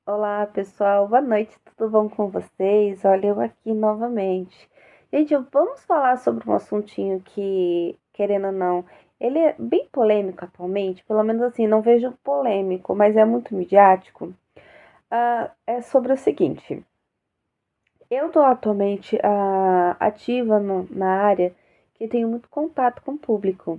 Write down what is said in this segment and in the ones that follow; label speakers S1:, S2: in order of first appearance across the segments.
S1: Olá, pessoal. Boa noite. Tudo bom com vocês? Olha, eu aqui novamente. Gente, vamos falar sobre um assuntinho que, querendo ou não, ele é bem polêmico atualmente. Pelo menos assim, não vejo polêmico, mas é muito midiático. É sobre o seguinte. Eu tô atualmente ativa na área que tenho muito contato com o público.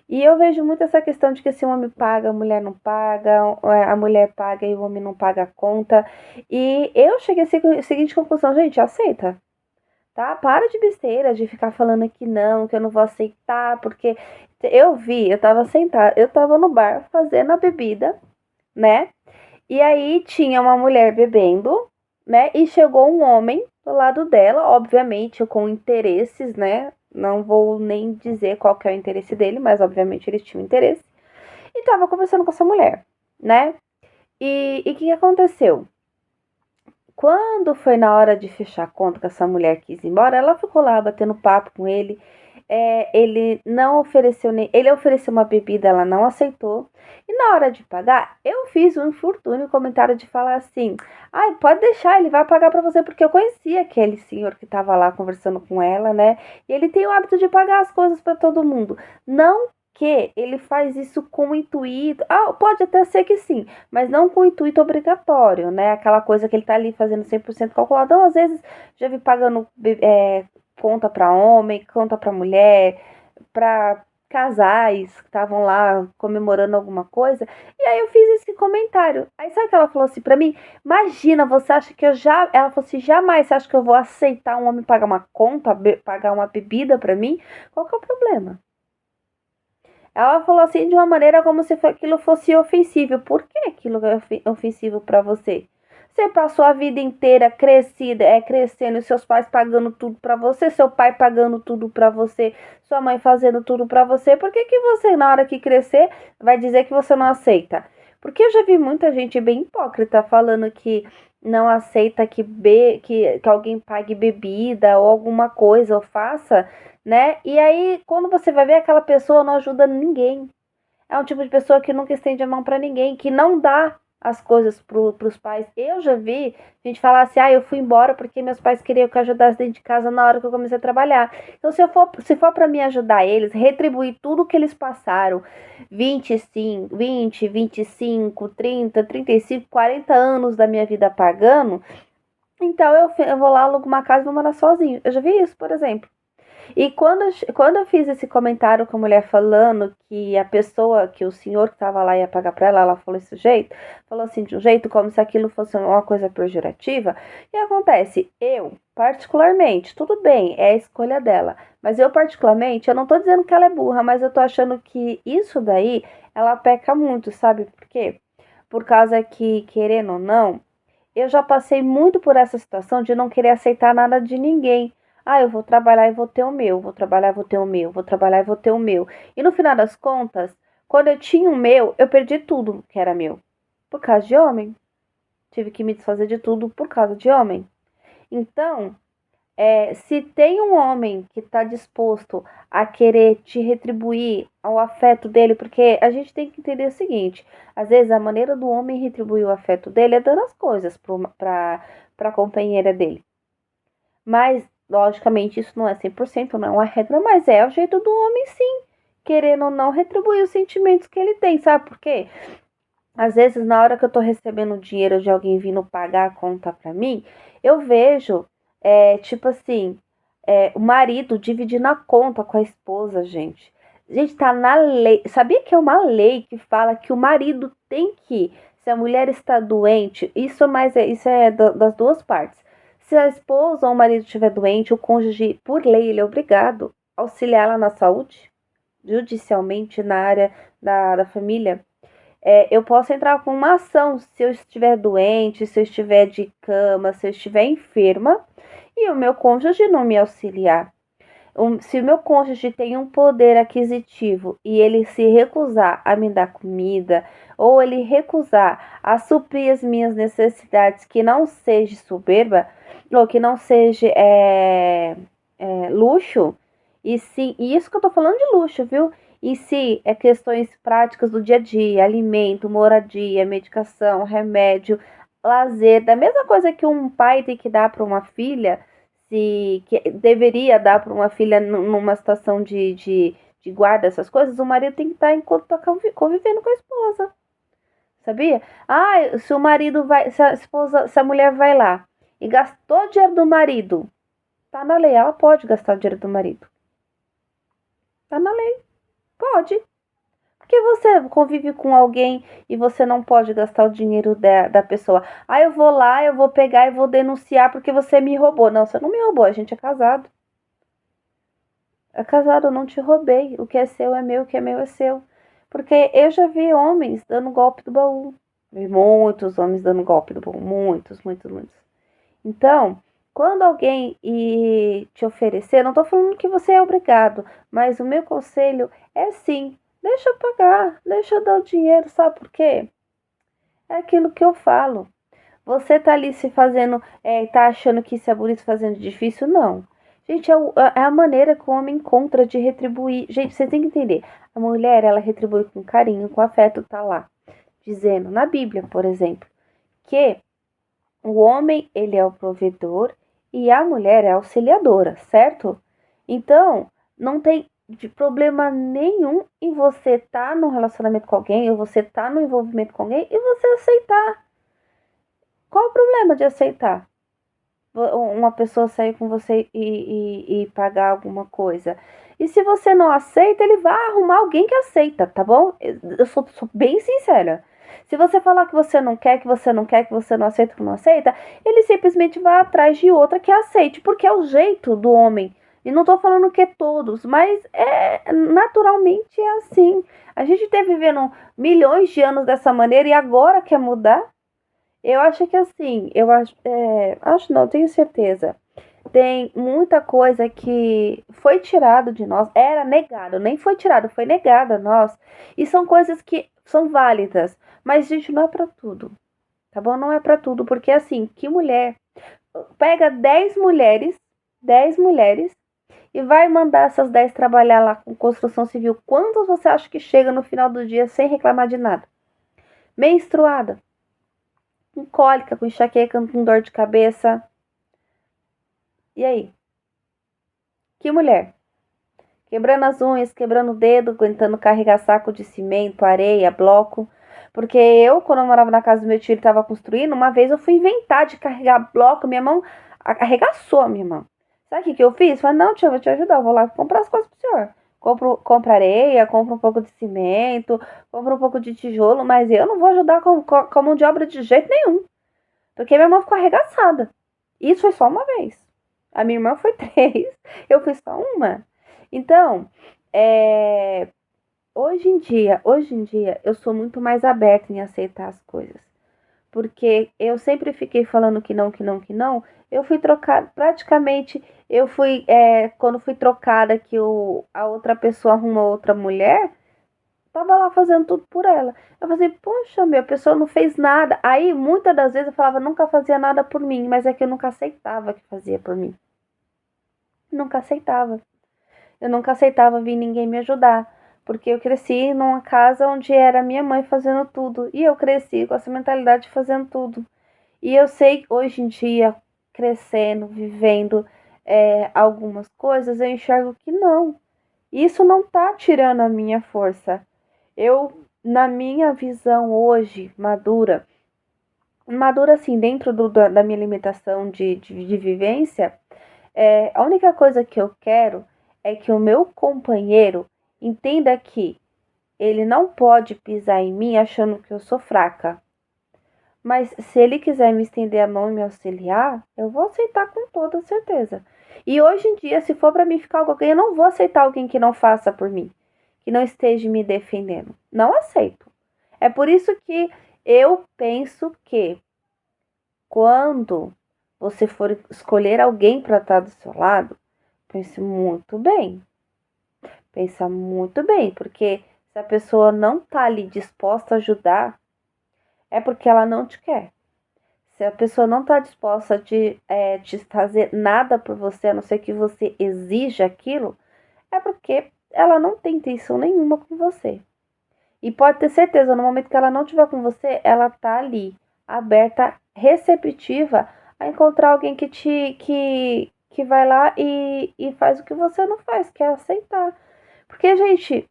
S1: E eu vejo muito essa questão de que se o homem paga, a mulher não paga, a mulher paga e o homem não paga a conta. E eu cheguei à seguinte conclusão, gente, aceita, tá? Para de besteira, de ficar falando que eu não vou aceitar, porque eu tava sentada, eu tava no bar fazendo a bebida, né? E aí tinha uma mulher bebendo, né? E chegou um homem do lado dela, obviamente com interesses, né? Não vou nem dizer qual que é o interesse dele, mas obviamente eles tinham interesse. E tava conversando com essa mulher, né? E o que aconteceu? Quando foi na hora de fechar a conta que essa mulher quis ir embora, ela ficou lá batendo papo com ele. Ele não ofereceu nem. Ele ofereceu uma bebida, ela não aceitou. E na hora de pagar, eu fiz um infortúnio comentário de falar assim: ai, pode deixar, ele vai pagar pra você, porque eu conhecia aquele senhor que tava lá conversando com ela, né? E ele tem o hábito de pagar as coisas pra todo mundo. Não que ele faz isso com intuito. Pode até ser que sim, mas não com intuito obrigatório, né? Aquela coisa que ele tá ali fazendo 100% calculado. Não, às vezes já vi pagando conta para homem, conta para mulher, para casais que estavam lá comemorando alguma coisa. E aí eu fiz esse comentário. Aí sabe o que ela falou assim para mim? Imagina, você acha que eu já, ela falou assim, jamais você acha que eu vou aceitar um homem pagar uma conta, pagar uma bebida para mim? Qual que é o problema? Ela falou assim de uma maneira como se aquilo fosse ofensivo. Por que aquilo é ofensivo para você? Você passou a vida inteira crescendo, e seus pais pagando tudo para você, seu pai pagando tudo para você, sua mãe fazendo tudo para você. Por que que você, na hora que crescer, vai dizer que você não aceita? Porque eu já vi muita gente bem hipócrita falando que não aceita que alguém pague bebida ou alguma coisa ou faça, né? E aí, quando você vai ver, aquela pessoa não ajuda ninguém. É um tipo de pessoa que nunca estende a mão para ninguém, que não dá as coisas pros pais. Eu já vi gente falar assim: eu fui embora porque meus pais queriam que eu ajudasse dentro de casa na hora que eu comecei a trabalhar. Então, se for para me ajudar eles, retribuir tudo que eles passaram, 25, 20, 25, 30, 35, 40 anos da minha vida pagando, então eu vou lá, alugo uma casa e vou morar sozinho. Eu já vi isso, por exemplo. E quando eu fiz esse comentário com a mulher falando que a pessoa, que o senhor que estava lá ia pagar para ela falou desse jeito, falou assim, de um jeito como se aquilo fosse uma coisa pejorativa. E acontece, eu, particularmente, tudo bem, é a escolha dela, mas eu, particularmente, eu não tô dizendo que ela é burra, mas eu tô achando que isso daí, ela peca muito, sabe por quê? Por causa que, querendo ou não, eu já passei muito por essa situação de não querer aceitar nada de ninguém. Eu vou trabalhar e vou ter o meu, vou trabalhar e vou ter o meu, vou trabalhar e vou ter o meu. E no final das contas, quando eu tinha o meu, eu perdi tudo que era meu. Por causa de homem. Tive que me desfazer de tudo por causa de homem. Então, se tem um homem que está disposto a querer te retribuir ao afeto dele, porque a gente tem que entender o seguinte: às vezes a maneira do homem retribuir o afeto dele é dando as coisas para a companheira dele. Mas, logicamente, isso não é 100%, não é uma regra, mas é o jeito do homem, sim, querendo ou não retribuir os sentimentos que ele tem, sabe por quê? Às vezes, na hora que eu tô recebendo dinheiro de alguém vindo pagar a conta pra mim, eu vejo, tipo assim, o marido dividindo a conta com a esposa, gente. Gente, tá na lei. Sabia que é uma lei que fala que o marido tem que, se a mulher está doente, isso é das duas partes. Se a esposa ou o marido estiver doente, o cônjuge, por lei, ele é obrigado a auxiliá-la na saúde, judicialmente, na área da família. Eu posso entrar com uma ação se eu estiver doente, se eu estiver de cama, se eu estiver enferma e o meu cônjuge não me auxiliar. Se o meu cônjuge tem um poder aquisitivo e ele se recusar a me dar comida, ou ele recusar a suprir as minhas necessidades, que não seja soberba, ou que não seja luxo, e sim, e isso que eu tô falando de luxo, viu? E se é questões práticas do dia a dia, alimento, moradia, medicação, remédio, lazer, da mesma coisa que um pai tem que dar para uma filha, que deveria dar para uma filha numa situação de guarda, essas coisas, o marido tem que estar enquanto está convivendo com a esposa. Sabia? Ah, se o marido vai, se a esposa, se a mulher vai lá e gastou o dinheiro do marido, tá na lei, ela pode gastar o dinheiro do marido. Tá na lei, pode. Porque você convive com alguém e você não pode gastar o dinheiro da pessoa. Ah, eu vou lá, eu vou pegar e vou denunciar porque você me roubou. Não, você não me roubou, a gente é casado. É casado, eu não te roubei. O que é seu é meu, o que é meu é seu. Porque eu já vi homens dando golpe do baú. Vi muitos homens dando golpe do baú. Muitos, muitos, muitos. Então, quando alguém te oferecer, não tô falando que você é obrigado, mas o meu conselho é sim, deixa eu pagar, deixa eu dar o dinheiro, sabe por quê? É aquilo que eu falo. Você tá ali se fazendo, tá achando que isso é bonito, fazendo difícil? Não. Gente, é a maneira que o homem encontra de retribuir. Gente, você tem que entender. A mulher, ela retribui com carinho, com afeto, tá lá. Dizendo, na Bíblia, por exemplo, que o homem, ele é o provedor e a mulher é a auxiliadora, certo? Então, não tem de problema nenhum em você estar num relacionamento com alguém, ou você estar no envolvimento com alguém e você aceitar. Qual o problema de aceitar? Uma pessoa sair com você e pagar alguma coisa. E se você não aceita, ele vai arrumar alguém que aceita, tá bom? Eu sou bem sincera. Se você falar que você não quer, que você não quer, que você não aceita, que não aceita, ele simplesmente vai atrás de outra que aceite, porque é o jeito do homem. E não tô falando que é todos, mas naturalmente é assim. A gente tá vivendo milhões de anos dessa maneira e agora quer mudar? Eu acho que assim, acho não, tenho certeza. Tem muita coisa que foi tirado de nós, era negado, nem foi tirado, foi negado a nós. E são coisas que são válidas, mas gente, não é pra tudo, tá bom? Não é pra tudo, porque assim, que mulher pega 10 mulheres e vai mandar essas 10 trabalhar lá com construção civil. Quantas você acha que chega no final do dia sem reclamar de nada? Menstruada, com cólica, com enxaqueca, com dor de cabeça. E aí? Que mulher? Quebrando as unhas, quebrando o dedo, aguentando carregar saco de cimento, areia, bloco. Porque eu, quando eu morava na casa do meu tio, ele estava construindo, uma vez eu fui inventar de carregar bloco, minha mão arregaçou a minha mão. Sabe o que eu fiz? Falei, não, tio, eu vou te ajudar, eu vou lá comprar as coisas pro senhor. Compro areia, compro um pouco de cimento, compro um pouco de tijolo, mas eu não vou ajudar com mão de obra de jeito nenhum. Porque minha mão ficou arregaçada. Isso foi só uma vez. A minha irmã foi 3, eu fui só uma. Então, hoje em dia, eu sou muito mais aberta em aceitar as coisas. Porque eu sempre fiquei falando que não, que não, que não. Eu fui trocada, praticamente, quando fui trocada, que a outra pessoa arrumou outra mulher, tava lá fazendo tudo por ela. Eu falei, poxa, a pessoa não fez nada. Aí, muitas das vezes, eu falava, nunca fazia nada por mim, mas é que eu nunca aceitava que fazia por mim. Nunca aceitava. Eu nunca aceitava vir ninguém me ajudar, porque eu cresci numa casa onde era minha mãe fazendo tudo, e eu cresci com essa mentalidade de fazendo tudo. E eu sei, hoje em dia, crescendo, vivendo algumas coisas, eu enxergo que não. Isso não tá tirando a minha força. Eu, na minha visão hoje, madura assim, dentro da minha limitação de vivência, a única coisa que eu quero é que o meu companheiro entenda que ele não pode pisar em mim achando que eu sou fraca. Mas se ele quiser me estender a mão e me auxiliar, eu vou aceitar com toda certeza. E hoje em dia, se for para mim ficar com alguém, eu não vou aceitar alguém que não faça por mim, que não esteja me defendendo. Não aceito. É por isso que eu penso que quando você for escolher alguém para estar do seu lado, pense muito bem. Pensa muito bem, porque se a pessoa não tá ali disposta a ajudar, é porque ela não te quer. Se a pessoa não tá disposta de fazer nada por você, a não ser que você exija aquilo, é porque ela não tem intenção nenhuma com você. E pode ter certeza, no momento que ela não estiver com você, ela tá ali, aberta, receptiva a encontrar alguém que vai lá e faz o que você não faz, que é aceitar. Porque, gente,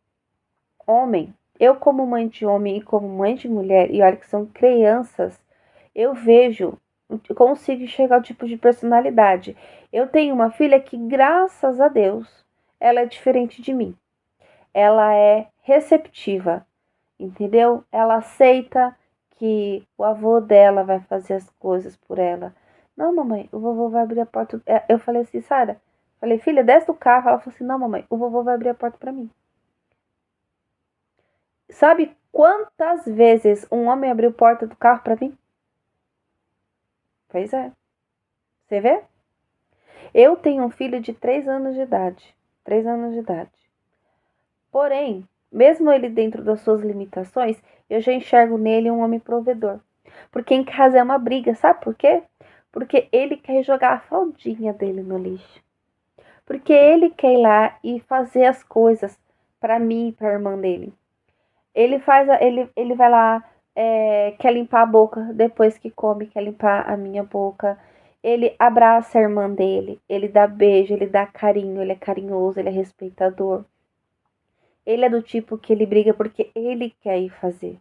S1: homem, eu como mãe de homem e como mãe de mulher, e olha que são crianças, eu vejo, eu consigo enxergar o tipo de personalidade. Eu tenho uma filha que, graças a Deus, ela é diferente de mim. Ela é receptiva, entendeu? Ela aceita que o avô dela vai fazer as coisas por ela. Não, mamãe, o vovô vai abrir a porta. Eu falei assim, Sara, falei, filha, desce do carro. Ela falou assim, não, mamãe, o vovô vai abrir a porta pra mim. Sabe quantas vezes um homem abriu a porta do carro pra mim? Pois é. Você vê? Eu tenho um filho de 3 anos de idade. 3 anos de idade. Porém, mesmo ele dentro das suas limitações, eu já enxergo nele um homem provedor. Porque em casa é uma briga, sabe por quê? Porque ele quer jogar a fraldinha dele no lixo. Porque ele quer ir lá e fazer as coisas para mim e para a irmã dele. Ele vai lá, quer limpar a boca depois que come, quer limpar a minha boca. Ele abraça a irmã dele, ele dá beijo, ele dá carinho, ele é carinhoso, ele é respeitador. Ele é do tipo que ele briga porque ele quer ir fazer.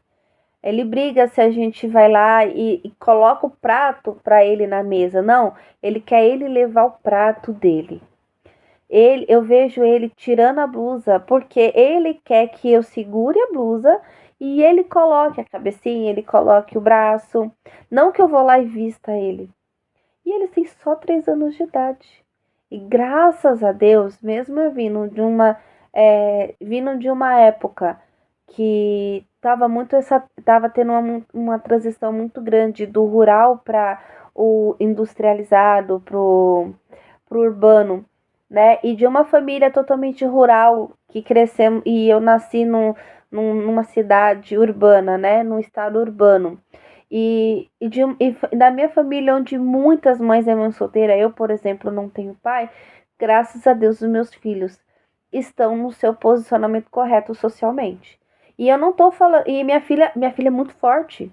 S1: Ele briga se a gente vai lá e coloca o prato para ele na mesa. Não, ele quer ele levar o prato dele. Eu vejo ele tirando a blusa porque ele quer que eu segure a blusa e ele coloque a cabecinha, ele coloque o braço. Não que eu vou lá e vista ele. E ele tem só 3 anos de idade. E graças a Deus, mesmo eu vindo de uma época que tava tendo uma transição muito grande do rural para o industrializado, pro urbano, né? E de uma família totalmente rural que crescemos e eu nasci numa cidade urbana, né? Num estado urbano. Da minha família, onde muitas mães é mãe solteira, eu, por exemplo, não tenho pai, graças a Deus, os meus filhos estão no seu posicionamento correto socialmente. E eu não tô falando. E minha filha é muito forte.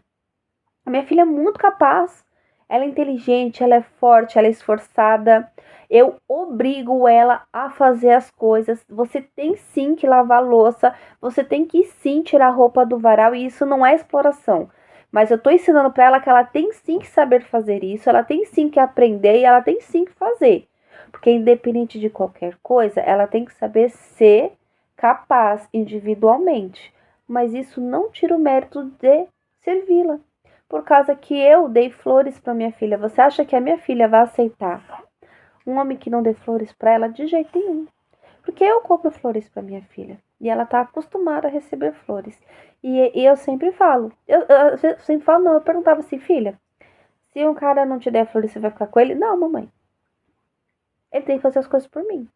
S1: A minha filha é muito capaz. Ela é inteligente, ela é forte, ela é esforçada. Eu obrigo ela a fazer as coisas. Você tem sim que lavar a louça. Você tem que sim tirar a roupa do varal. E isso não é exploração. Mas eu tô ensinando para ela que ela tem sim que saber fazer isso. Ela tem sim que aprender e ela tem sim que fazer. Porque independente de qualquer coisa, ela tem que saber ser capaz individualmente. Mas isso não tira o mérito de servi-la. Por causa que eu dei flores para minha filha. Você acha que a minha filha vai aceitar um homem que não dê flores para ela? De jeito nenhum. Porque eu compro flores para minha filha. E ela tá acostumada a receber flores. E eu sempre falo. Eu sempre falo, não. Eu perguntava assim, filha, se um cara não te der flores, você vai ficar com ele? Não, mamãe. Ele tem que fazer as coisas por mim.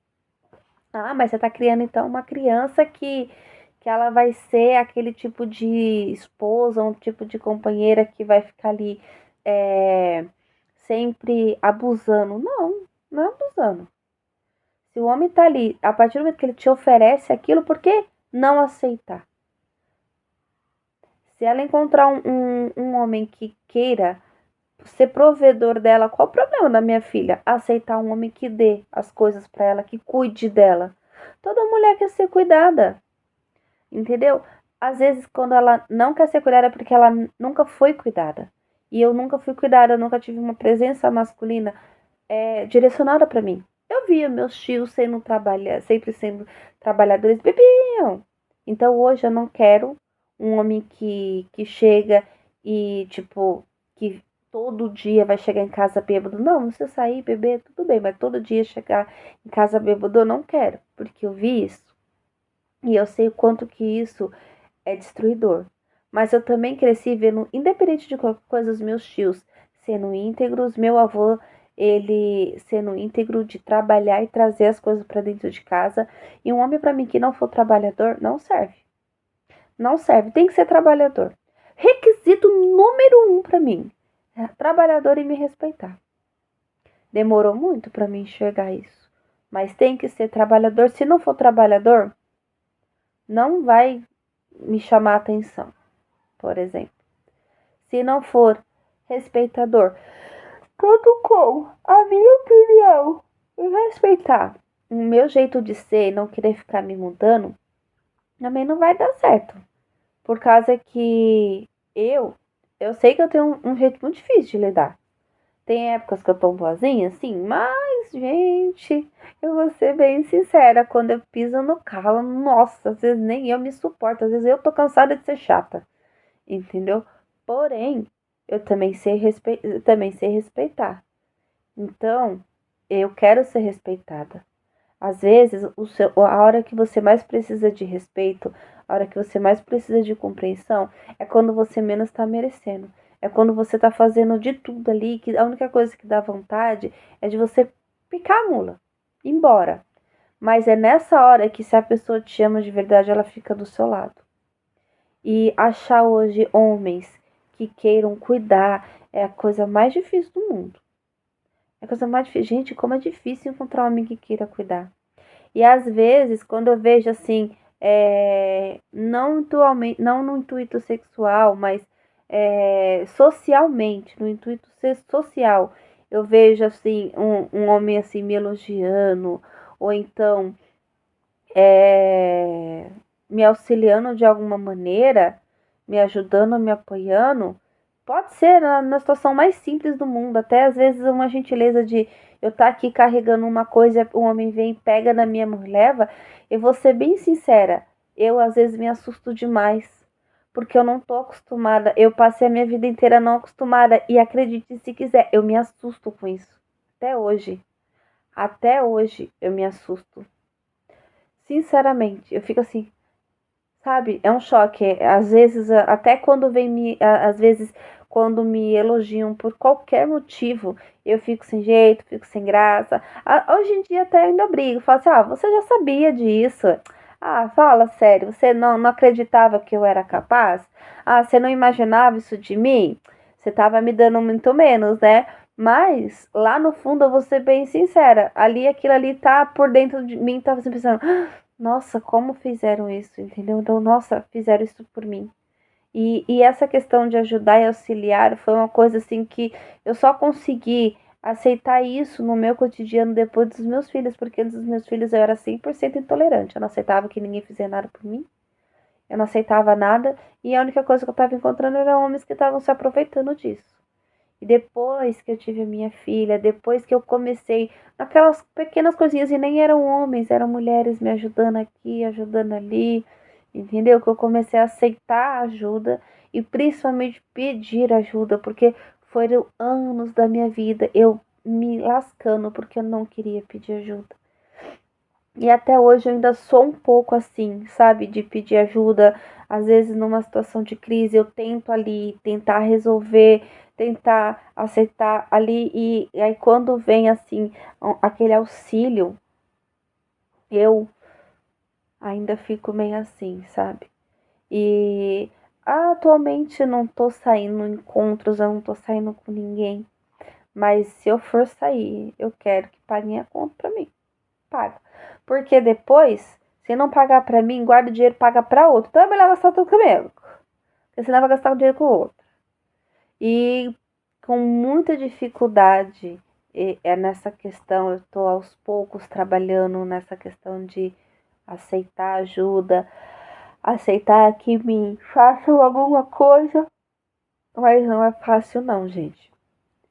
S1: Ah, mas você tá criando então uma criança que ela vai ser aquele tipo de esposa, um tipo de companheira que vai ficar ali é, sempre abusando. Não, não é abusando. Se o homem tá ali, a partir do momento que ele te oferece aquilo, por que não aceitar? Se ela encontrar um homem que queira ser provedor dela, qual o problema da minha filha? Aceitar um homem que dê as coisas para ela, que cuide dela. Toda mulher quer ser cuidada, entendeu? Às vezes, quando ela não quer ser cuidada, é porque ela nunca foi cuidada. E eu nunca fui cuidada, eu nunca tive uma presença masculina direcionada para mim. Eu via meus tios sempre sendo trabalhadores, bebiam. Então hoje eu não quero um homem que chega e, tipo, que todo dia vai chegar em casa bêbado. Não, você sair, beber, tudo bem, mas todo dia chegar em casa bêbado eu não quero, porque eu vi isso e eu sei o quanto que isso é destruidor. Mas eu também cresci vendo, independente de qualquer coisa, os meus tios sendo íntegros, meu avô, ele sendo íntegro de trabalhar e trazer as coisas para dentro de casa. E um homem para mim que não for trabalhador, não serve. Não serve, tem que ser trabalhador. Requisito número 1 para mim, é trabalhador e me respeitar. Demorou muito para mim enxergar isso. Mas tem que ser trabalhador. Se não for trabalhador, não vai me chamar a atenção, por exemplo. Se não for respeitador. Tanto com a minha opinião e respeitar o meu jeito de ser e não querer ficar me mudando, também não vai dar certo. Por causa que eu sei que eu tenho um jeito muito difícil de lidar. Tem épocas que eu tô boazinha, sim, mas, gente, eu vou ser bem sincera, quando eu piso no calo, nossa, às vezes nem eu me suporto, às vezes eu tô cansada de ser chata, entendeu? Porém, eu também sei respeitar. Então, eu quero ser respeitada. Às vezes, a hora que você mais precisa de respeito, a hora que você mais precisa de compreensão, é quando você menos está merecendo. É quando você está fazendo de tudo ali, que a única coisa que dá vontade é de você picar a mula, ir embora. Mas é nessa hora que, se a pessoa te ama de verdade, ela fica do seu lado. E achar hoje homens que queiram cuidar é a coisa mais difícil do mundo. É a coisa mais difícil. Gente, como é difícil encontrar um homem que queira cuidar. E às vezes, quando eu vejo assim, não no intuito sexual, mas socialmente, no intuito social, eu vejo assim, um homem assim me elogiando, ou então me auxiliando de alguma maneira, me ajudando, me apoiando. Pode ser na situação mais simples do mundo, até às vezes uma gentileza de eu estar aqui carregando uma coisa, o homem vem, pega na minha mão e leva. Eu vou ser bem sincera, eu às vezes me assusto demais, porque eu não tô acostumada, eu passei a minha vida inteira não acostumada, e acredite se quiser, eu me assusto com isso, até hoje eu me assusto, sinceramente, eu fico assim, sabe, é um choque. Às vezes, até quando às vezes, quando me elogiam por qualquer motivo, eu fico sem jeito, fico sem graça. Hoje em dia até eu ainda brigo, falo assim, você já sabia disso? Fala sério, você não acreditava que eu era capaz? Você não imaginava isso de mim? Você tava me dando muito menos, né? Mas, lá no fundo, eu vou ser bem sincera, aquilo ali tá por dentro de mim, tava sempre pensando, nossa, como fizeram isso, entendeu? Então, nossa, fizeram isso por mim. E essa questão de ajudar e auxiliar foi uma coisa assim que eu só consegui aceitar isso no meu cotidiano depois dos meus filhos, porque antes dos meus filhos eu era 100% intolerante. Eu não aceitava que ninguém fizesse nada por mim, eu não aceitava nada, e a única coisa que eu estava encontrando eram homens que estavam se aproveitando disso. E depois que eu tive a minha filha, depois que eu comecei aquelas pequenas coisinhas, e nem eram homens, eram mulheres me ajudando aqui, ajudando ali, entendeu? Que eu comecei a aceitar a ajuda e principalmente pedir ajuda, porque foram anos da minha vida eu me lascando porque eu não queria pedir ajuda. E até hoje eu ainda sou um pouco assim, sabe? De pedir ajuda. Às vezes, numa situação de crise, eu tento ali tentar resolver, tentar aceitar ali. E aí, quando vem assim, aquele auxílio, eu ainda fico meio assim, sabe? E atualmente eu não tô saindo em encontros, eu não tô saindo com ninguém. Mas se eu for sair, eu quero que paguem a conta pra mim. Paga. Porque depois, se não pagar pra mim, guarda o dinheiro e paga pra outro. Então é melhor gastar tudo comigo. Porque senão vai gastar o dinheiro com o outro. E com muita dificuldade é nessa questão, eu tô aos poucos trabalhando nessa questão de aceitar ajuda, aceitar que me façam alguma coisa. Mas não é fácil não, gente.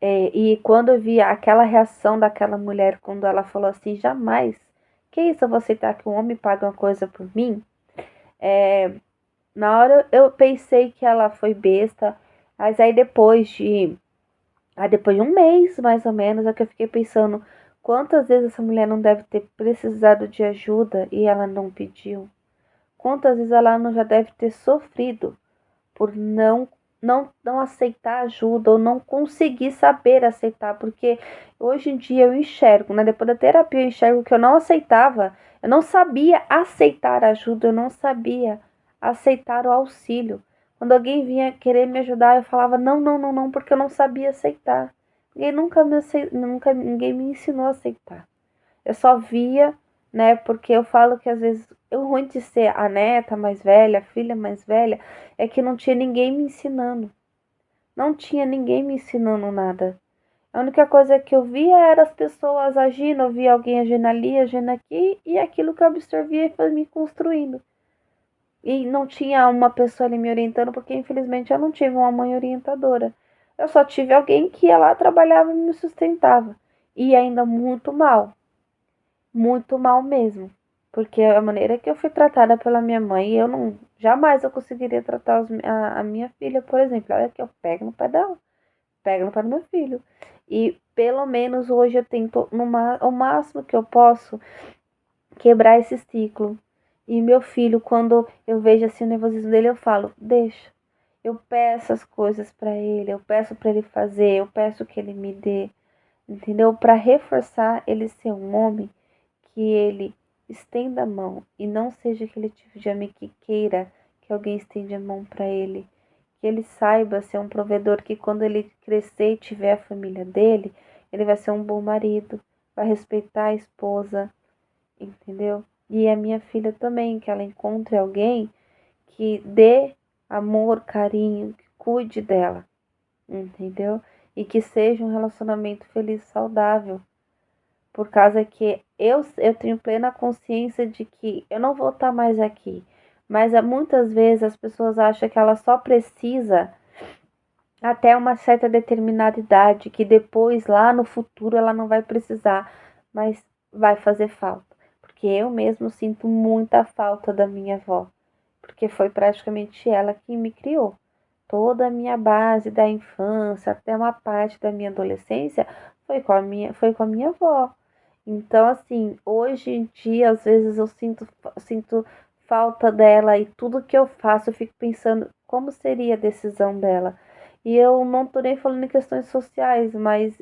S1: E quando eu vi aquela reação daquela mulher, quando ela falou assim, jamais, que isso, eu vou aceitar que um homem pague uma coisa por mim? Na hora eu pensei que ela foi besta, mas depois de um mês, mais ou menos, é que eu fiquei pensando, quantas vezes essa mulher não deve ter precisado de ajuda e ela não pediu? Quantas vezes ela não já deve ter sofrido por não aceitar ajuda ou não conseguir saber aceitar, porque hoje em dia eu enxergo, né? Depois da terapia eu enxergo que eu não aceitava, eu não sabia aceitar ajuda, eu não sabia aceitar o auxílio. Quando alguém vinha querer me ajudar, eu falava não, não, não, não, porque eu não sabia aceitar. Ninguém me ensinou a aceitar. Eu só via, né? Porque eu falo que às vezes o ruim de ser a neta mais velha, a filha mais velha, é que não tinha ninguém me ensinando. Não tinha ninguém me ensinando nada. A única coisa que eu via era as pessoas agindo, eu via alguém agindo ali, agindo aqui, e aquilo que eu absorvia foi me construindo. E não tinha uma pessoa ali me orientando, porque infelizmente eu não tive uma mãe orientadora. Eu só tive alguém que ia lá, trabalhava e me sustentava. E ainda muito mal mesmo. Porque a maneira que eu fui tratada pela minha mãe, eu não. Jamais eu conseguiria tratar a minha filha, por exemplo. Olha que eu pego no pé dela, pego no pé do meu filho. E pelo menos hoje eu tento, o máximo que eu posso, quebrar esse ciclo. E meu filho, quando eu vejo assim o nervosismo dele, eu falo, deixa. Eu peço as coisas para ele, eu peço para ele fazer, eu peço que ele me dê, entendeu? Para reforçar ele ser um homem que ele estenda a mão e não seja aquele tipo de homem que queira que alguém estenda a mão para ele. Que ele saiba ser um provedor, que quando ele crescer e tiver a família dele, ele vai ser um bom marido, vai respeitar a esposa, entendeu? E a minha filha também, que ela encontre alguém que dê amor, carinho, que cuide dela, entendeu? E que seja um relacionamento feliz e saudável. Por causa que eu tenho plena consciência de que eu não vou estar mais aqui. Mas muitas vezes as pessoas acham que ela só precisa até uma certa determinada idade, que depois, lá no futuro, ela não vai precisar, mas vai fazer falta. Porque eu mesmo sinto muita falta da minha avó, porque foi praticamente ela que me criou. Toda a minha base da infância, até uma parte da minha adolescência, foi com a minha avó. Então, assim, hoje em dia, às vezes eu sinto falta dela e tudo que eu faço, eu fico pensando como seria a decisão dela. E eu não tô nem falando em questões sociais, mas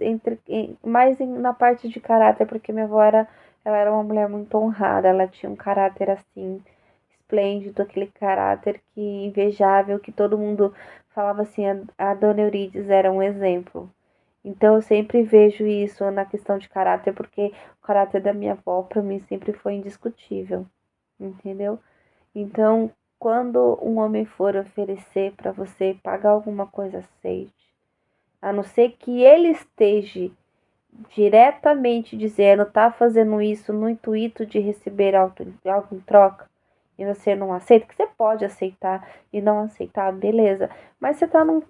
S1: na parte de caráter, porque minha avó ela era uma mulher muito honrada, ela tinha um caráter assim esplêndido, aquele caráter que invejável, que todo mundo falava assim, a Dona Eurides era um exemplo. Então eu sempre vejo isso na questão de caráter, porque o caráter da minha avó para mim sempre foi indiscutível, entendeu? Então, quando um homem for oferecer para você pagar alguma coisa, aceite. A não ser que ele esteja diretamente dizendo, tá fazendo isso no intuito de receber algo em troca, e você não aceita, que você pode aceitar e não aceitar, beleza. Mas você tá num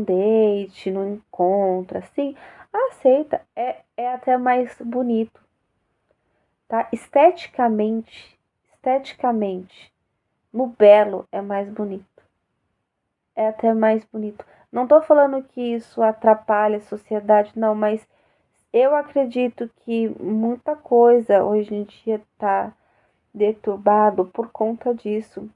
S1: date, num encontro, assim, aceita. É até mais bonito, tá? Esteticamente, no belo é mais bonito. É até mais bonito. Não tô falando que isso atrapalha a sociedade, não, mas eu acredito que muita coisa hoje em dia tá deturbado por conta disso.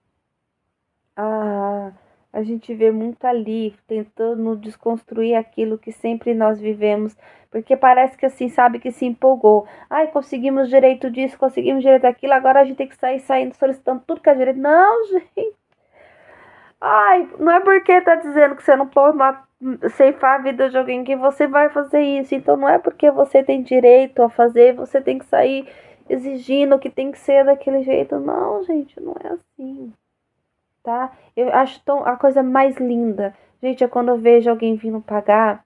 S1: A, a gente vê muito ali tentando desconstruir aquilo que sempre nós vivemos, porque parece que assim, sabe, que se empolgou. Ai, conseguimos direito disso, conseguimos direito daquilo, agora a gente tem que sair saindo solicitando tudo que é direito. Não, gente. Ai, não é porque tá dizendo que você não pode ceifar a vida de alguém que você vai fazer isso. Então não é porque você tem direito a fazer, você tem que sair exigindo que tem que ser daquele jeito. Não, gente, não é assim, tá? Eu acho a coisa mais linda, gente, é quando eu vejo alguém vindo pagar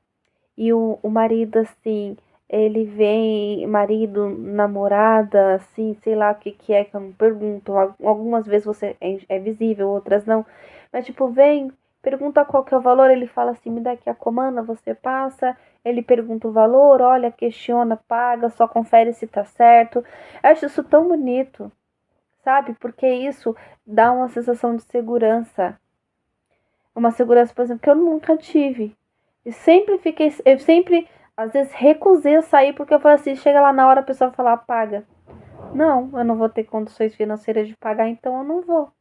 S1: e o marido, assim, ele vem, marido, namorada, assim, sei lá o que que é, que eu não pergunto. Algumas vezes você é visível, outras não. Mas, tipo, vem, pergunta qual que é o valor, ele fala assim, me dá aqui a comanda, você passa. Ele pergunta o valor, olha, questiona, paga, só confere se tá certo. Eu acho isso tão bonito, sabe? Porque isso dá uma sensação de segurança. Uma segurança, por exemplo, que eu nunca tive. Eu sempre, às vezes, recusei a sair porque eu falei assim, chega lá na hora a pessoa falar, paga. Não, eu não vou ter condições financeiras de pagar, então eu não vou.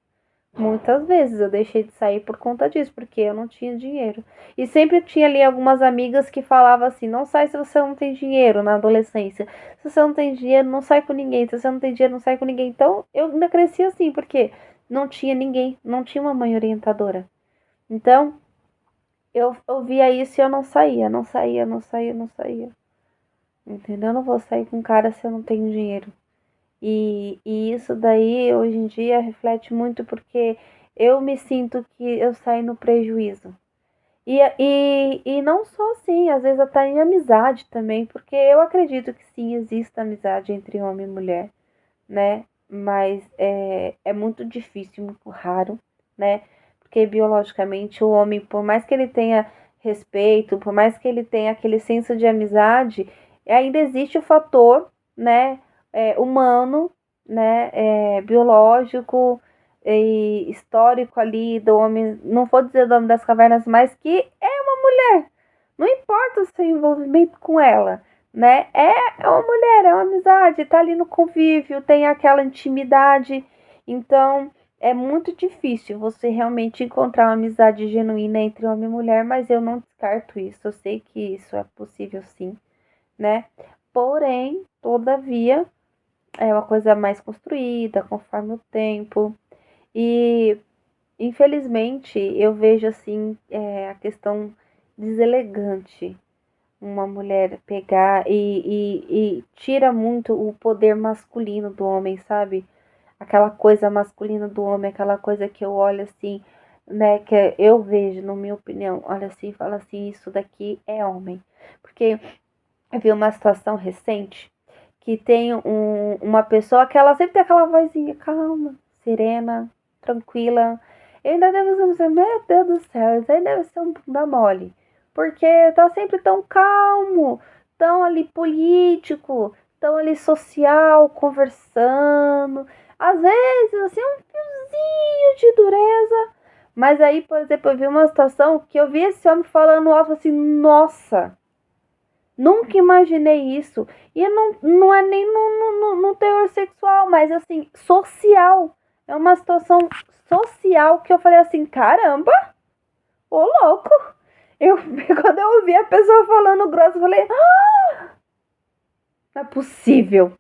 S1: Muitas vezes eu deixei de sair por conta disso, porque eu não tinha dinheiro. E sempre tinha ali algumas amigas que falavam assim, não sai se você não tem dinheiro na adolescência. Se você não tem dinheiro, não sai com ninguém. Se você não tem dinheiro, não sai com ninguém. Então, eu ainda cresci assim, porque não tinha ninguém, não tinha uma mãe orientadora. Então, eu via isso e eu não saía, não saía, não saía, não saía. Entendeu? Eu não vou sair com cara se eu não tenho dinheiro. E isso daí, hoje em dia, reflete muito porque eu me sinto que eu saio no prejuízo. E não só assim, às vezes até em amizade também, porque eu acredito que sim, existe amizade entre homem e mulher, né? Mas é muito difícil, muito raro, né? Porque biologicamente o homem, por mais que ele tenha respeito, por mais que ele tenha aquele senso de amizade, ainda existe o fator, né, humano, né, biológico e histórico ali do homem, não vou dizer do homem das cavernas, mas que é uma mulher. Não importa o seu envolvimento com ela, né? É uma mulher, é uma amizade, tá ali no convívio, tem aquela intimidade. Então, é muito difícil você realmente encontrar uma amizade genuína entre homem e mulher, mas eu não descarto isso. Eu sei que isso é possível sim, né? Porém, todavia, é uma coisa mais construída conforme o tempo. E, infelizmente, eu vejo assim a questão deselegante uma mulher pegar e tira muito o poder masculino do homem, sabe? Aquela coisa masculina do homem, aquela coisa que eu olho assim, né? Que eu vejo, na minha opinião, olha assim e falo assim: isso daqui é homem. Porque eu vi uma situação recente que tem uma pessoa que ela sempre tem aquela vozinha calma, serena, tranquila. Eu ainda devo dizer, meu Deus do céu, isso aí deve ser um bunda mole. Porque tá sempre tão calmo, tão ali político, tão ali social, conversando. Às vezes, assim, um fiozinho de dureza. Mas aí, por exemplo, eu vi uma situação que eu vi esse homem falando alto assim, nossa, nunca imaginei isso. E não é nem no teor sexual, mas assim, social. É uma situação social que eu falei assim, caramba, ô louco. Eu, quando eu ouvi a pessoa falando grosso, eu falei, não é possível.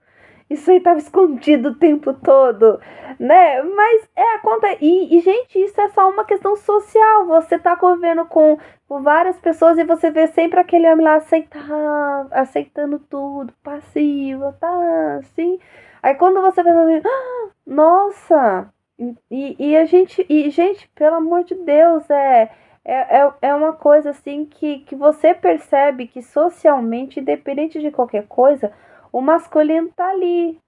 S1: Isso aí tava escondido o tempo todo, né? Mas a conta. Gente, isso é só uma questão social. Você tá convivendo com várias pessoas e você vê sempre aquele homem lá aceitando tudo, passivo, tá assim. Aí quando você vê assim, nossa! Gente, pelo amor de Deus, é uma coisa assim que você percebe que socialmente, independente de qualquer coisa, o masculino tá ali.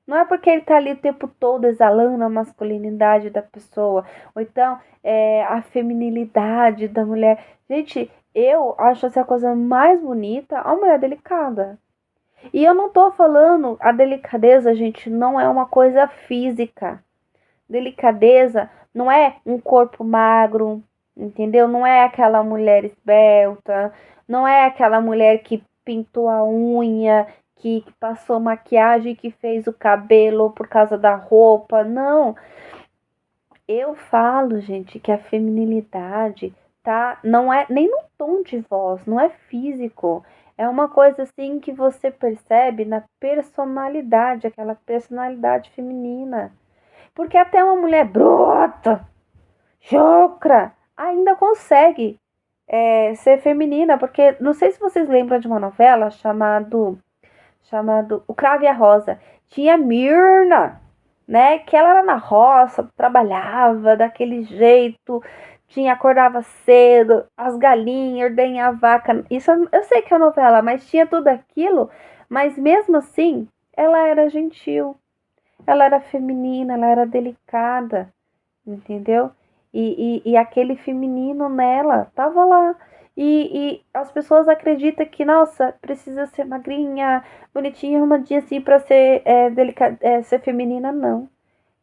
S1: Não é porque ele tá ali o tempo todo exalando a masculinidade da pessoa, ou então a feminilidade da mulher. Gente, eu acho essa coisa mais bonita a mulher delicada. E eu não tô falando, a delicadeza, gente, não é uma coisa física. Delicadeza não é um corpo magro, entendeu? Não é aquela mulher esbelta, não é aquela mulher que pintou a unha, que passou maquiagem, que fez o cabelo por causa da roupa. Não, eu falo, gente, que a feminilidade tá, não é nem no tom de voz, não é físico. É uma coisa assim que você percebe na personalidade, aquela personalidade feminina. Porque até uma mulher bruta, chucra, ainda consegue ser feminina. Porque não sei se vocês lembram de uma novela chamado O Cravo e a Rosa. Tinha Mirna, né? Que ela era na roça, trabalhava daquele jeito, acordava cedo, as galinhas, ordenha a vaca. Isso eu sei que é novela, mas tinha tudo aquilo. Mas mesmo assim, ela era gentil, ela era feminina, ela era delicada, entendeu? E aquele feminino nela tava lá. E as pessoas acreditam que, nossa, precisa ser magrinha, bonitinha, arrumadinha assim pra ser, ser feminina. Não.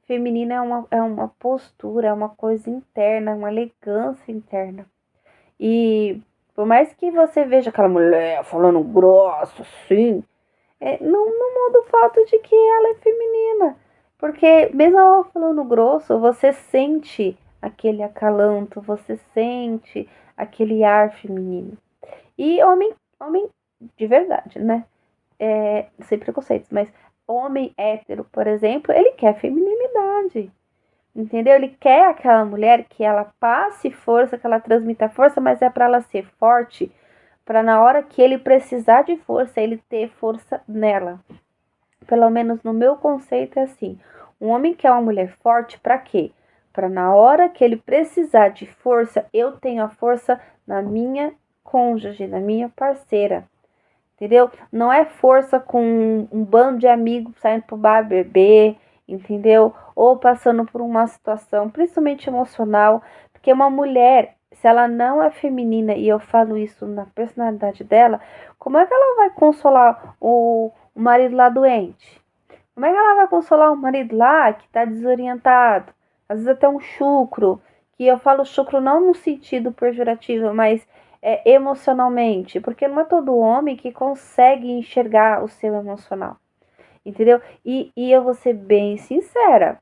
S1: Feminina é uma postura, é uma coisa interna, uma elegância interna. E por mais que você veja aquela mulher falando grosso, assim, não muda o fato de que ela é feminina. Porque mesmo ela falando grosso, você sente aquele acalanto, você sente aquele ar feminino. E homem de verdade, né? Sem preconceitos, mas homem hétero, por exemplo, ele quer feminilidade. Entendeu? Ele quer aquela mulher que ela passe força, que ela transmita força, mas é para ela ser forte, para na hora que ele precisar de força, ele ter força nela. Pelo menos no meu conceito é assim. Um homem quer uma mulher forte para quê? para na hora que ele precisar de força, eu tenho a força na minha cônjuge, na minha parceira. Entendeu? Não é força com um bando de amigos saindo pro bar beber, entendeu? Ou passando por uma situação, principalmente emocional, porque uma mulher, se ela não é feminina, e eu falo isso na personalidade dela, como é que ela vai consolar o marido lá doente? Como é que ela vai consolar o marido lá que tá desorientado? Às vezes até um chucro, que eu falo chucro não no sentido pejorativo, mas emocionalmente, porque não é todo homem que consegue enxergar o seu emocional, entendeu? E eu vou ser bem sincera,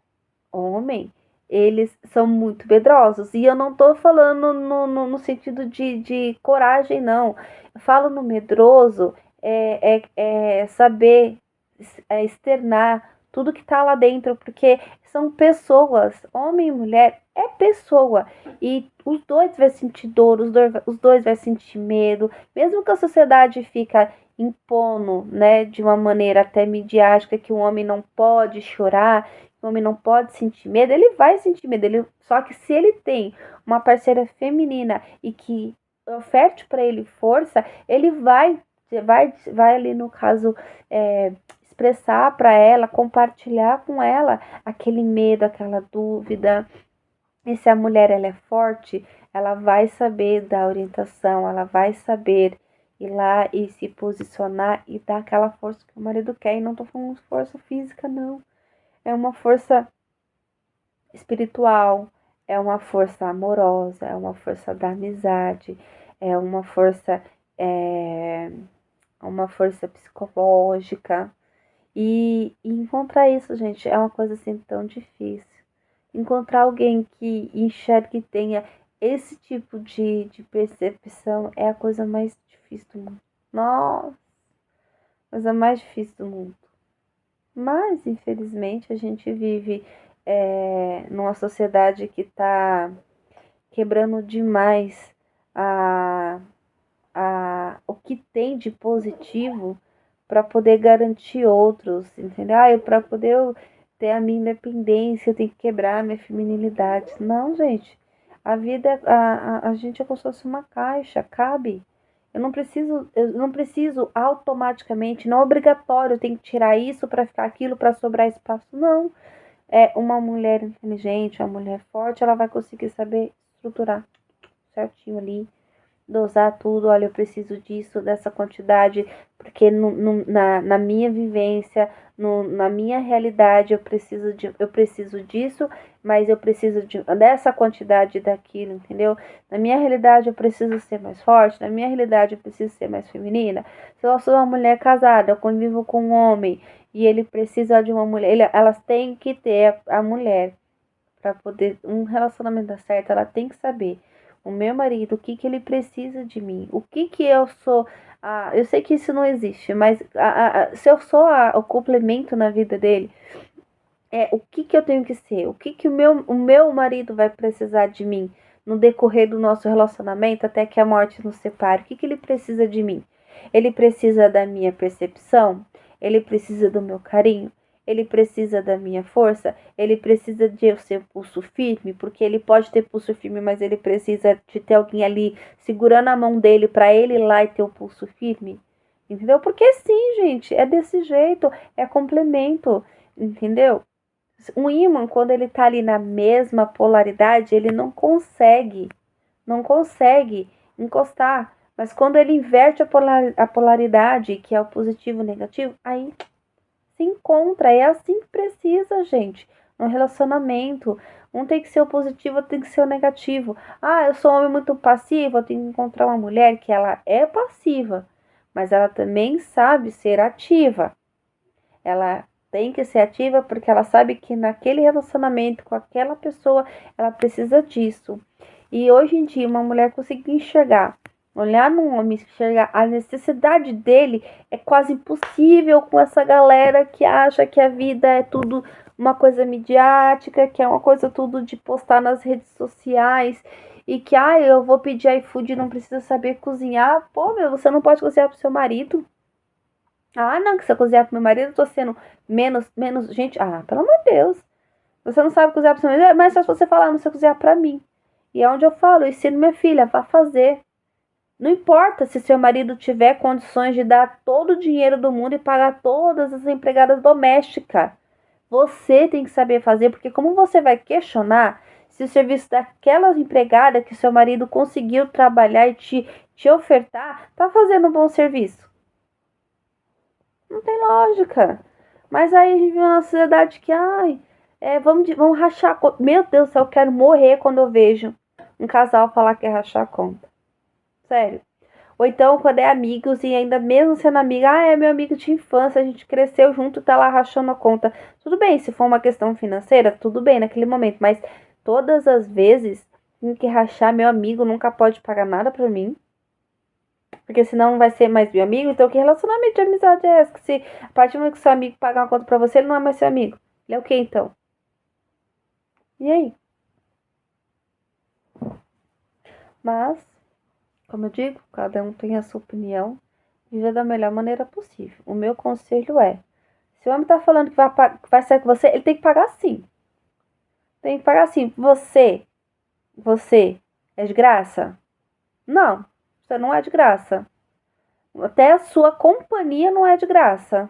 S1: homem, eles são muito medrosos, e eu não tô falando no sentido de coragem, não, eu falo no medroso, saber externar tudo que tá lá dentro, porque são pessoas, homem e mulher é pessoa, e os dois vai sentir dor, os dois vai sentir medo, mesmo que a sociedade fica impondo, né, de uma maneira até midiática, que o homem não pode chorar, que o homem não pode sentir medo, ele vai sentir medo, só que se ele tem uma parceira feminina e que oferte para ele força, ele vai ali no caso, expressar para ela, compartilhar com ela aquele medo, aquela dúvida. E se a mulher ela é forte, ela vai saber dar orientação, ela vai saber ir lá e se posicionar e dar aquela força que o marido quer. E não tô falando de força física, não. É uma força espiritual, é uma força amorosa, é uma força da amizade, é é, uma força psicológica. E encontrar isso, gente, é uma coisa assim tão difícil. Encontrar alguém que enxergue e tenha esse tipo de percepção é a coisa mais difícil do mundo. Nossa, a coisa mais difícil do mundo. Mas, infelizmente, a gente vive numa sociedade que está quebrando demais a, o que tem de positivo para poder garantir outros, entendeu? Para poder eu ter a minha independência, eu tenho que quebrar a minha feminilidade. Não, gente. A vida, a gente é como se fosse uma caixa, cabe. Eu não preciso automaticamente, não é obrigatório, eu tenho que tirar isso para ficar aquilo, para sobrar espaço. Não. É uma mulher inteligente, uma mulher forte, ela vai conseguir saber estruturar certinho ali, dosar tudo. Olha, eu preciso disso, dessa quantidade, porque na minha vivência, na minha realidade, eu preciso disso, mas eu preciso dessa quantidade daquilo, entendeu? Na minha realidade, eu preciso ser mais forte, na minha realidade, eu preciso ser mais feminina. Se eu sou uma mulher casada, eu convivo com um homem, e ele precisa de uma mulher, elas têm que ter a mulher para poder um relacionamento dar certo, ela tem que saber o meu marido, o que que ele precisa de mim, o que que eu sou. Eu sei que isso não existe, mas se eu sou o complemento na vida dele, o que que eu tenho que ser, o que que o meu marido vai precisar de mim no decorrer do nosso relacionamento até que a morte nos separe, o que que ele precisa de mim? Ele precisa da minha percepção, ele precisa do meu carinho, ele precisa da minha força, ele precisa de eu ser pulso firme, porque ele pode ter pulso firme, mas ele precisa de ter alguém ali segurando a mão dele para ele ir lá e ter o pulso firme. Entendeu? Porque sim, gente, é desse jeito, é complemento, entendeu? Um ímã, quando ele tá ali na mesma polaridade, ele não consegue encostar. Mas quando ele inverte a polaridade, que é o positivo e o negativo, aí se encontra. É assim que precisa, gente. No relacionamento, um tem que ser o positivo, outro tem que ser o negativo. Eu sou um homem muito passivo, eu tenho que encontrar uma mulher que ela é passiva, mas ela também sabe ser ativa. Ela tem que ser ativa porque ela sabe que naquele relacionamento com aquela pessoa ela precisa disso. E hoje em dia, uma mulher conseguir enxergar, olhar num homem, enxergar a necessidade dele é quase impossível com essa galera que acha que a vida é tudo uma coisa midiática, que é uma coisa tudo de postar nas redes sociais. E que, eu vou pedir iFood e não precisa saber cozinhar. Pô, meu, você não pode cozinhar pro seu marido. Não, que se eu cozinhar pro meu marido, eu tô sendo menos. Gente, pelo amor de Deus. Você não sabe cozinhar pro seu marido, é mais fácil você falar, não sei cozinhar pra mim. E é onde eu falo, eu ensino minha filha, vá fazer. Não importa se seu marido tiver condições de dar todo o dinheiro do mundo e pagar todas as empregadas domésticas. Você tem que saber fazer, porque como você vai questionar se o serviço daquela empregada que seu marido conseguiu trabalhar e te ofertar, tá fazendo um bom serviço? Não tem lógica. Mas aí a gente vive uma sociedade que, ai, vamos rachar a conta. Meu Deus do céu, eu quero morrer quando eu vejo um casal falar que é rachar a conta. Sério. Ou então, quando é amigos e ainda mesmo sendo amiga, é meu amigo de infância, a gente cresceu junto, tá lá rachando a conta. Tudo bem, se for uma questão financeira, tudo bem naquele momento, mas todas as vezes em que rachar, meu amigo nunca pode pagar nada pra mim, porque senão não vai ser mais meu amigo. Então, que relacionamento de amizade é esse? Que se a partir do momento que seu amigo pagar uma conta pra você, ele não é mais seu amigo. Ele é o que então? E aí? Mas, como eu digo, cada um tem a sua opinião. Viver da melhor maneira possível. O meu conselho é: se o homem tá falando que vai sair com você, ele tem que pagar sim. Tem que pagar sim. Você é de graça? Não, você não é de graça. Até a sua companhia não é de graça.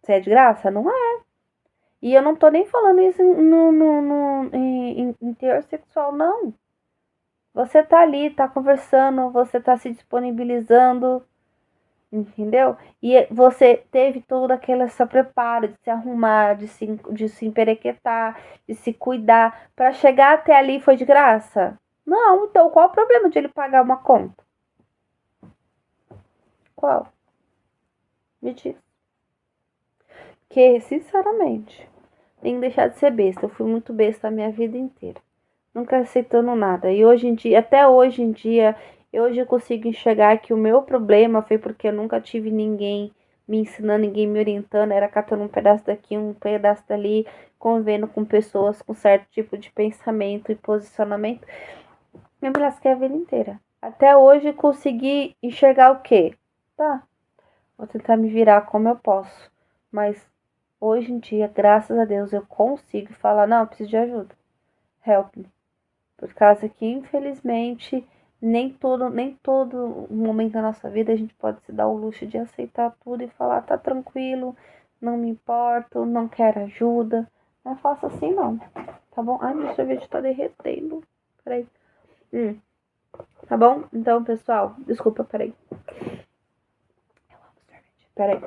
S1: Você é de graça? Não é. E eu não tô nem falando isso em teor sexual, não. Você tá ali, tá conversando, você tá se disponibilizando. Entendeu? E você teve todo aquele seu preparo de se arrumar, de se emperequetar, de se cuidar. Para chegar até ali foi de graça? Não, então qual o problema de ele pagar uma conta? Qual? Me diz. Porque, sinceramente, tem que deixar de ser besta. Eu fui muito besta a minha vida inteira. Nunca aceitando nada. E hoje em dia, até hoje em dia, hoje eu consigo enxergar que o meu problema foi porque eu nunca tive ninguém me ensinando, ninguém me orientando. Era catando um pedaço daqui, um pedaço dali, convivendo com pessoas com certo tipo de pensamento e posicionamento. Eu me lasquei a vida inteira. Até hoje eu consegui enxergar o quê? Tá, vou tentar me virar como eu posso. Mas hoje em dia, graças a Deus, eu consigo falar, não, eu preciso de ajuda. Help me. Por causa que, infelizmente, nem todo momento da nossa vida a gente pode se dar o luxo de aceitar tudo e falar, tá tranquilo, não me importo, não quero ajuda. Não faça assim não, tá bom? Ai, meu sorvete tá derretendo. Peraí. Tá bom? Então, pessoal, desculpa, peraí. Eu amo sorvete. Peraí.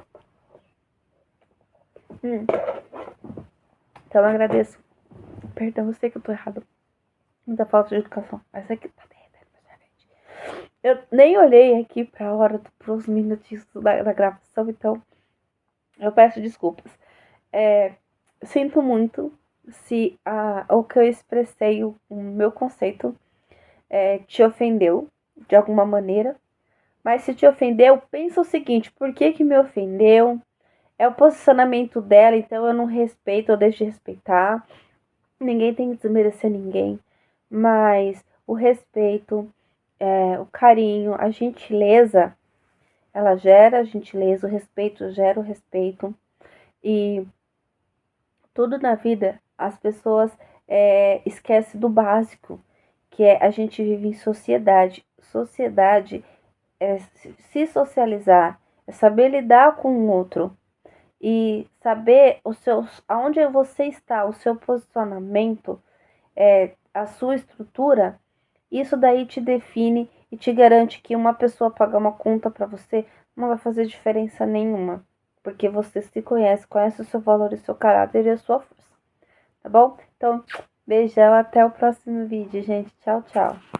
S1: Então, eu agradeço. Perdão, eu sei que eu tô errada. Muita falta de educação. Mas aqui tá derretendo meu sorvete. Eu nem olhei aqui pra hora, pros minutinhos da gravação, então eu peço desculpas. Sinto muito se o que eu expressei, o meu conceito, te ofendeu de alguma maneira. Mas se te ofendeu, pensa o seguinte: por que que me ofendeu? É o posicionamento dela, então eu não respeito, eu deixo de respeitar. Ninguém tem que desmerecer ninguém, mas o respeito, o carinho, a gentileza, ela gera a gentileza, o respeito gera o respeito. E tudo na vida, as pessoas esquecem do básico, que é a gente vive em sociedade. Sociedade é se socializar, é saber lidar com o outro e saber aonde você está, o seu posicionamento, a sua estrutura. Isso daí te define e te garante que uma pessoa pagar uma conta para você não vai fazer diferença nenhuma, porque você se conhece o seu valor, o seu caráter e a sua força, tá bom? Então, beijão, até o próximo vídeo, gente. Tchau, tchau.